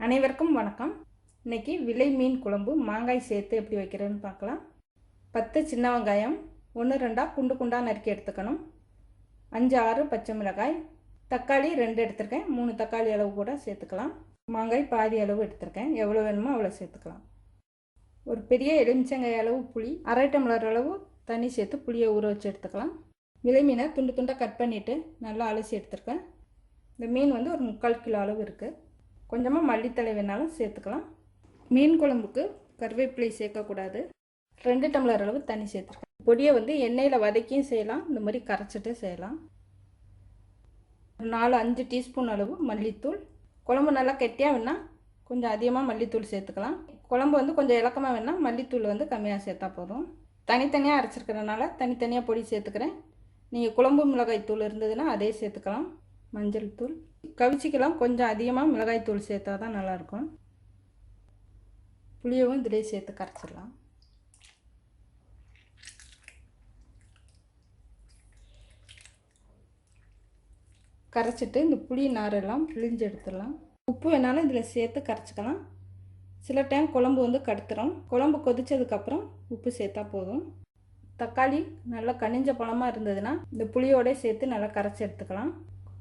அனைவருக்கும் வணக்கம். இன்னைக்கு விலை மீன் குழம்பு மாங்காய் சேர்த்து எப்படி வைக்கிறதுன்னு பார்க்கலாம். 10 சின்ன வெங்காயம் 1-2 குண்டு குண்டாக நறுக்கி எடுத்துக்கணும். 5-6 பச்சை மிளகாய், தக்காளி 2 எடுத்துருக்கேன். 3 தக்காளி அளவு கூட சேர்த்துக்கலாம். மாங்காய் பாதி அளவு எடுத்துருக்கேன். எவ்வளோ வேணுமோ அவ்வளோ சேர்த்துக்கலாம். ஒரு பெரிய எலுமிச்சங்காய் அளவு புளி, 1/2 டம்ளர் அளவு தண்ணி சேர்த்து புளியை ஊற வச்சு எடுத்துக்கலாம். விலை மீனை துண்டு துண்டாக கட் பண்ணிவிட்டு நல்லா அலசி எடுத்துருக்கேன். இந்த மீன் வந்து ஒரு 3/4 கிலோ அளவு இருக்குது. கொஞ்சமாக மல்லித்தழை வேணாலும் சேர்த்துக்கலாம். மீன் குழம்புக்கு கருவேப்பிலை சேர்க்கக்கூடாது. 2 டம்ளர் அளவு தண்ணி சேர்த்துருக்கேன். பொடியை வந்து எண்ணெயில் வதக்கியும் செய்யலாம், இந்த மாதிரி கரைச்சிட்டு செய்யலாம். ஒரு 4-5 டீஸ்பூன் அளவு மல்லித்தூள். குழம்பு நல்லா கெட்டியாக வேணால் கொஞ்சம் அதிகமாக மல்லித்தூள் சேர்த்துக்கலாம். குழம்பு வந்து கொஞ்சம் இலக்கமாக வேணால் மல்லித்தூள் வந்து கம்மியாக சேர்த்தா போதும். தனித்தனியாக அரைச்சிருக்கிறதுனால தனித்தனியாக பொடி சேர்த்துக்கிறேன். நீங்கள் குழம்பு மிளகாய் தூள் இருந்ததுன்னா அதே சேர்த்துக்கலாம். மஞ்சள் தூள் கவிச்சிக்கலாம். கொஞ்சம் அதிகமாக மிளகாய் தூள் சேர்த்தா தான் நல்லாயிருக்கும். புளியவும் இதிலே சேர்த்து கரைச்சிடலாம். கரைச்சிட்டு இந்த புளி நாரெல்லாம் பிழிஞ்சு எடுத்துடலாம். உப்பு வேணாலும் இதில் சேர்த்து கரைச்சிக்கலாம். சில டைம் குழம்பு வந்து கடுத்துரும். குழம்பு கொதித்ததுக்கப்புறம் உப்பு சேர்த்தா போதும். தக்காளி நல்லா கனிஞ்ச பழமாக இருந்ததுன்னா இந்த புளியோட சேர்த்து நல்லா கரைச்சி எடுத்துக்கலாம்.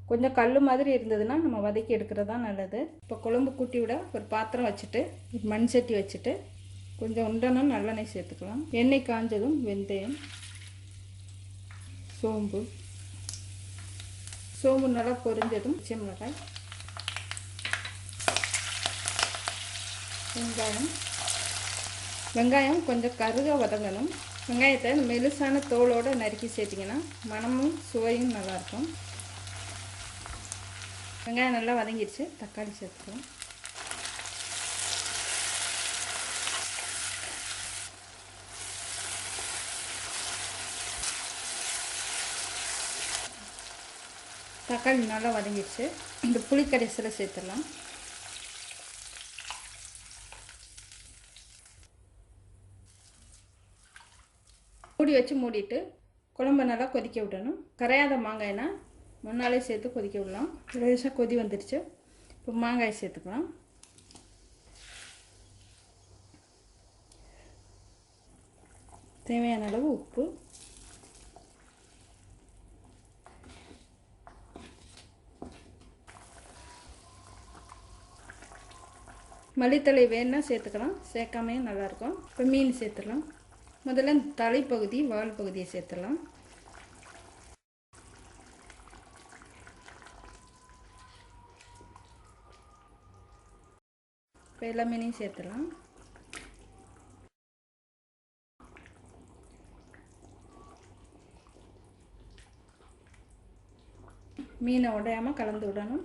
கொஞ்சம் கல் மாதிரி இருந்ததுன்னா நம்ம வதக்கி எடுக்கிறது தான் நல்லது. இப்போ குழம்பு கூட்டி விட ஒரு பாத்திரம் வச்சுட்டு ஒரு மண் சட்டி வச்சுட்டு கொஞ்சம் உண்டான நல்லெண்ணெய் சேர்த்துக்கலாம். எண்ணெய் காஞ்சதும் வெந்தயம், சோம்பு நல்லா பொரிஞ்சதும் பச்சை மிளகாய், வெங்காயம் கொஞ்சம் கருக வதங்கணும். வெங்காயத்தை மெலுசான தோலோடு நறுக்கி சேர்த்திங்கன்னா மணமும் சுவையும் நல்லாயிருக்கும். வெங்காயம் நல்லா வதங்கிடுச்சு. தக்காளி சேர்த்துக்கலாம். தக்காளி நல்லா வதங்கிடுச்சு. இந்த புளி கரைசலை சேர்த்துடலாம். மூடி வச்சு மூடிட்டு குழம்பை நல்லா கொதிக்க விடணும். கரையாத மாங்காய்னா முன்னாலே சேர்த்து கொதிக்க விடலாம். லேசாக கொதி வந்துடுச்சு. இப்போ மாங்காய் சேர்த்துக்கலாம். தேவையான அளவு உப்பு, மல்லித்தழை வேணுன்னா சேர்த்துக்கலாம், சேர்க்காமையும் நல்லாயிருக்கும். இப்போ மீன் சேர்த்துடலாம். முதல்ல தலைப்பகுதி வால் பகுதியை சேர்த்துடலாம். இப்போ எல்லா மீனையும் சேர்த்துடலாம். மீனை உடையாமல் கலந்து விடணும்.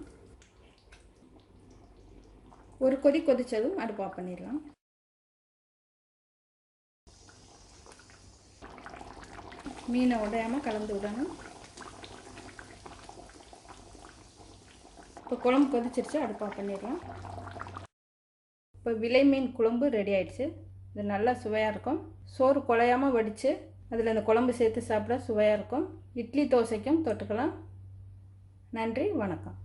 ஒரு கொதி கொதித்ததும் அடுப்பு ஆஃப் பண்ணிடலாம். மீனை உடையாமல் கலந்து விடணும். இப்போ குழம்பு கொதிச்சிருச்சு, அடுப்பு ஆஃப் பண்ணிடலாம். இப்போ விலை மீன் குழம்பு ரெடி ஆயிடுச்சு. இது நல்லா சுவையாக இருக்கும். சோறு குழையாமல் வடித்து அதில் இந்த குழம்பு சேர்த்து சாப்பிட சுவையாக இருக்கும். இட்லி தோசைக்கும் தொட்டுக்கலாம். நன்றி, வணக்கம்.